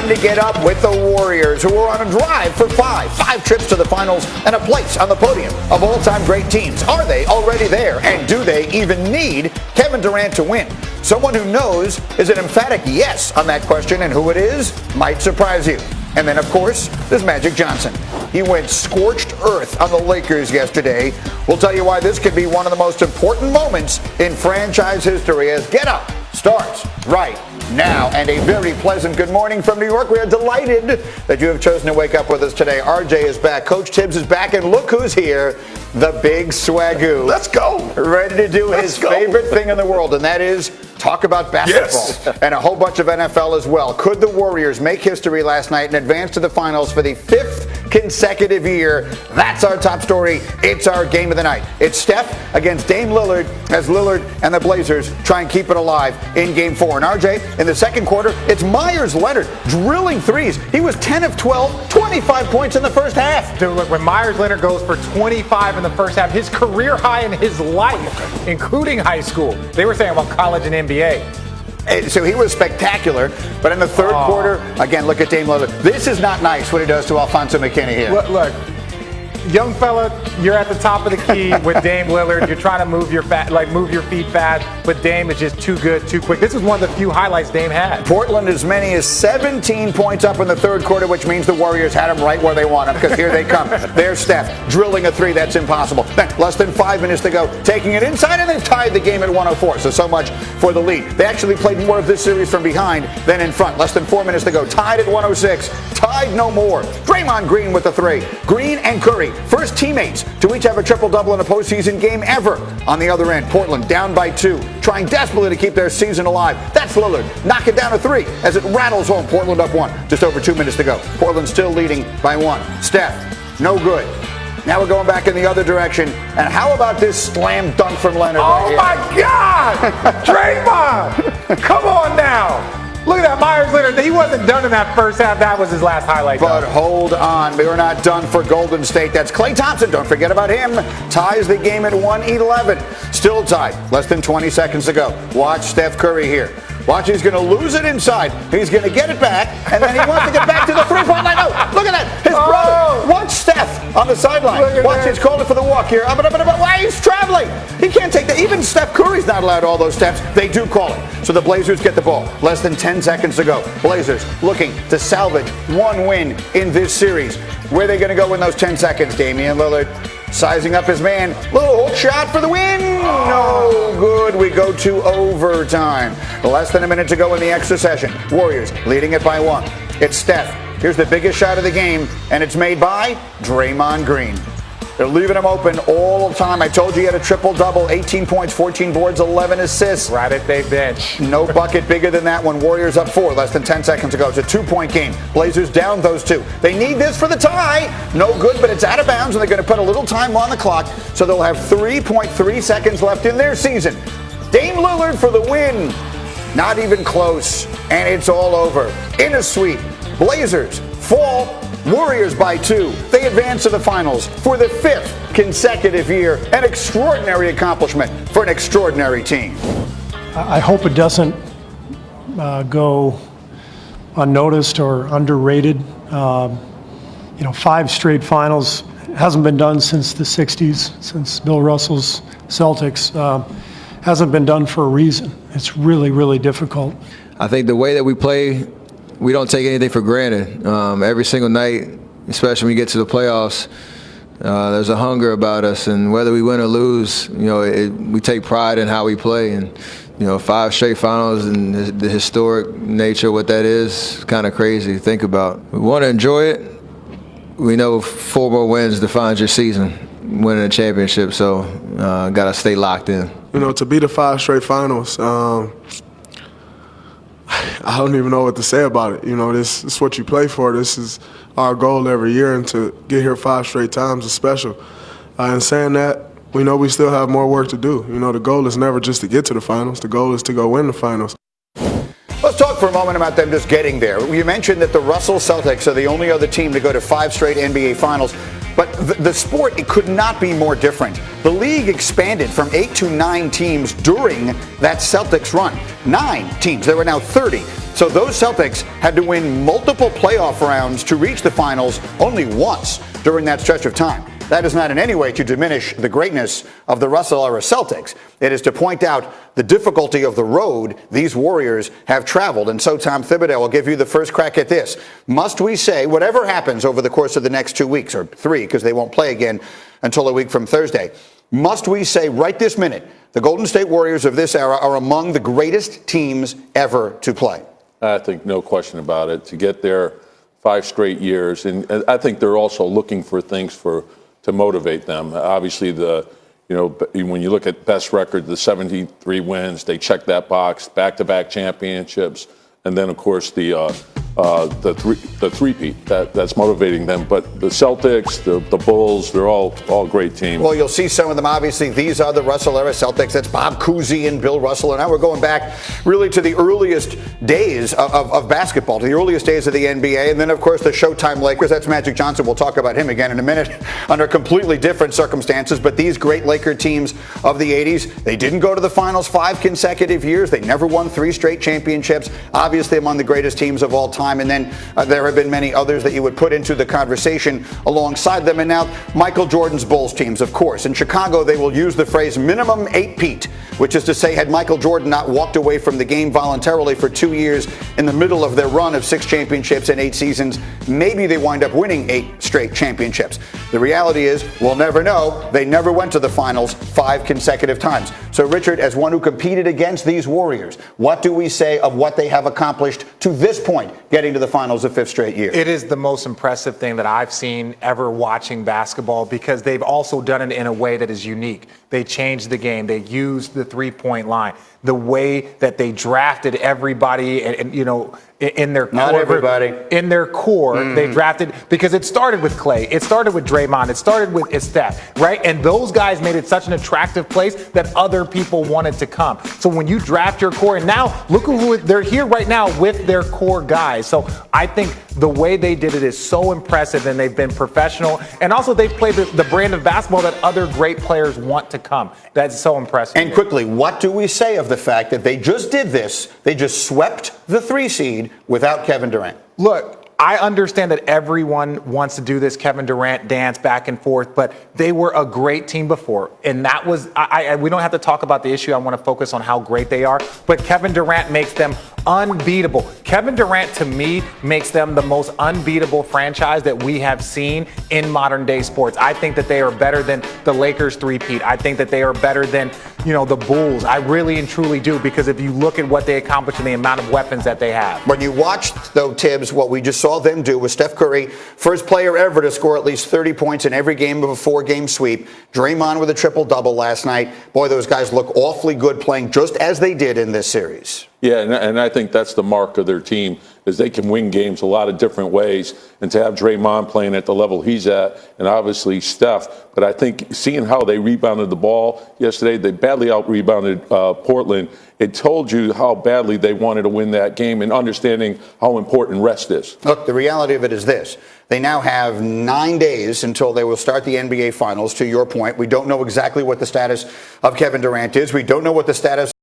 time to get up with the Warriors, who are on a drive for five trips to the finals and a place on the podium of all-time great teams. Are they already there? And do they even need Kevin Durant to win? Someone who knows is an emphatic yes on that question, and who it is might surprise you. And then, of course, there's Magic Johnson. He went scorched earth on the Lakers yesterday. We'll tell you why this could be one of the most important moments in franchise history as Get Up starts right now. And a very pleasant good morning from New York. We are delighted that you have chosen to wake up with us today. RJ is back. Coach Tibbs is back. And look who's here. The big swagoo. Let's go. Ready to do his favorite thing in the world, and that is talk about basketball. Yes. And a whole bunch of NFL as well. Could the Warriors make history last night and advance to the finals for the 5th consecutive year? That's our top story. It's our game of the night. It's Steph against Dame Lillard as Lillard and the Blazers try and keep it alive in Game 4. And RJ, in the second quarter, it's Myers Leonard drilling threes. He was 10 of 12, 25 points in the first half. Dude, look, when Myers Leonard goes for 25 in the first half, his career high in his life, including high school. They were saying about college and NBA. So he was spectacular, but in the third quarter, again, look at Dame Lillard. This is not nice what he does to Alfonso McKinney here. Look, young fella, you're at the top of the key with Dame Lillard. You're trying to move your feet fast, but Dame is just too good, too quick. This is one of the few highlights Dame had. Portland as many as 17 points up in the third quarter, which means the Warriors had them right where they want them, because here they come. There's Steph drilling a three. That's impossible. Then less than 5 minutes to go, taking it inside, and they've tied the game at 104. So much for the lead. They actually played more of this series from behind than in front. Less than 4 minutes to go, tied at 106. Tied no more. Draymond Green with the three. Green and Curry, first teammates to each have a triple-double in a postseason game ever. On the other end, Portland down by 2, trying desperately to keep their season alive. That's Lillard knocking down a 3 as it rattles home. Portland up 1. Just over 2 minutes to go. Portland still leading by 1. Steph, no good. Now we're going back in the other direction. And how about this slam dunk from Leonard? Oh, my God! Draymond! Come on now! Look at that, Myers Leonard. He wasn't done in that first half. That was his last highlight. But hold on. We were not done for Golden State. That's Klay Thompson. Don't forget about him. Ties the game at 111. Still tied. Less than 20 seconds to go. Watch Steph Curry here. Watch, he's going to lose it inside. He's going to get it back, and then he wants to get back to the three-point line. Oh, look at that. His brother. Watch Steph on the sideline. Watch, he's calling for the walk here. Why he's traveling? He can't take that. Even Steph Curry's not allowed all those steps. They do call it. So the Blazers get the ball. Less than 10 seconds to go. Blazers looking to salvage one win in this series. Where are they going to go in those 10 seconds? Damian Lillard sizing up his man. Little hook shot for the win. No good. We go to overtime. Less than a minute to go in the extra session. Warriors leading it by 1. It's Steph. Here's the biggest shot of the game, and it's made by Draymond Green. They're leaving him open all the time. I told you he had a triple-double, 18 points, 14 boards, 11 assists. Right at their bench. No bucket bigger than that one. Warriors up 4, less than 10 seconds to go. It's a 2-point game. Blazers down those 2. They need this for the tie. No good, but it's out of bounds, and they're going to put a little time on the clock, so they'll have 3.3 seconds left in their season. Dame Lillard for the win. Not even close, and it's all over. In a sweep, Blazers fall. Warriors by 2. They advance to the finals for the 5th consecutive year. An extraordinary accomplishment for an extraordinary team. I hope it doesn't go unnoticed or underrated. 5 straight finals hasn't been done since the 60s, since Bill Russell's Celtics. Hasn't been done for a reason. It's really, really difficult. I think the way that we play, we don't take anything for granted. Every single night, especially when you get to the playoffs, there's a hunger about us, and whether we win or lose, we take pride in how we play. And 5 straight finals and the historic nature of what that is kind of crazy to think about. We want to enjoy it. We know 4 more wins defines your season, winning a championship. So got to stay locked in. To be the 5 straight finals. I don't even know what to say about it. This is what you play for. This is our goal every year, and to get here 5 straight times is special. And saying that, we know we still have more work to do. The goal is never just to get to the finals. The goal is to go win the finals. Let's talk for a moment about them just getting there. You mentioned that the Russell Celtics are the only other team to go to 5 straight NBA finals. But the sport, it could not be more different. The league expanded from 8 to 9 teams during that Celtics run. 9 teams. There were now 30. So those Celtics had to win multiple playoff rounds to reach the finals only once during that stretch of time. That is not in any way to diminish the greatness of the Russell-era Celtics. It is to point out the difficulty of the road these Warriors have traveled. And so, Tom Thibodeau, will give you the first crack at this. Must we say, whatever happens over the course of the next 2 weeks, or 3, because they won't play again until a week from Thursday, must we say right this minute, the Golden State Warriors of this era are among the greatest teams ever to play? I think no question about it. To get there 5 straight years, and I think they're also looking for things to motivate them. Obviously, when you look at best record, the 73 wins, they check that box, back-to-back championships, and then of course the three-peat. That's motivating them. But the Celtics, the Bulls, they're all great teams. Well, you'll see some of them. Obviously, these are the Russell-era Celtics. That's Bob Cousy and Bill Russell. And now we're going back really to the earliest days of basketball, to the earliest days of the NBA. And then, of course, the Showtime Lakers. That's Magic Johnson. We'll talk about him again in a minute under completely different circumstances. But these great Laker teams of the 80s, they didn't go to the finals 5 consecutive years. They never won 3 straight championships. Obviously, among the greatest teams of all time. And then there have been many others that you would put into the conversation alongside them. And now Michael Jordan's Bulls teams, of course. In Chicago, they will use the phrase minimum 8-peat, which is to say, had Michael Jordan not walked away from the game voluntarily for 2 years in the middle of their run of 6 championships and 8 seasons, maybe they wind up winning 8 straight championships. The reality is, we'll never know. They never went to the finals 5 consecutive times. So, Richard, as one who competed against these Warriors, what do we say of what they have accomplished to this point, getting to the finals a 5th straight year? It is the most impressive thing that I've seen ever watching basketball, because they've also done it in a way that is unique. They changed the game. They used the three-point line. The way that they drafted everybody and in their core. Not everybody. In their core, they drafted, because it started with Clay. It started with Draymond. It started with Steph, right? And those guys made it such an attractive place that other people wanted to come. So when you draft your core, and now look who they're here right now with their core guys. So I think the way they did it is so impressive, and they've been professional. And also they've played the brand of basketball that other great players want to come. That's so impressive. And quickly, what do we say of the fact that they just did this? They just swept the 3 seed without Kevin Durant. Look, I understand that everyone wants to do this Kevin Durant dance back and forth, but they were a great team before. And that was, we don't have to talk about the issue. I want to focus on how great they are. But Kevin Durant makes them unbeatable. Kevin Durant, to me, makes them the most unbeatable franchise that we have seen in modern day sports. I think that they are better than the Lakers three-peat. I think that they are better than, the Bulls. I really and truly do, because if you look at what they accomplished and the amount of weapons that they have. When you watched, though, Tibbs, what we just saw them do with Steph Curry, first player ever to score at least 30 points in every game of a 4-game sweep. Draymond with a triple-double last night. Boy, those guys look awfully good playing just as they did in this series. Yeah, and I think that's the mark of their team, is they can win games a lot of different ways. And to have Draymond playing at the level he's at, and obviously Steph. But I think seeing how they rebounded the ball yesterday, they badly out-rebounded Portland. It told you how badly they wanted to win that game, and understanding how important rest is. Look, the reality of it is this. They now have 9 days until they will start the NBA Finals, to your point. We don't know exactly what the status of Kevin Durant is. We don't know what the status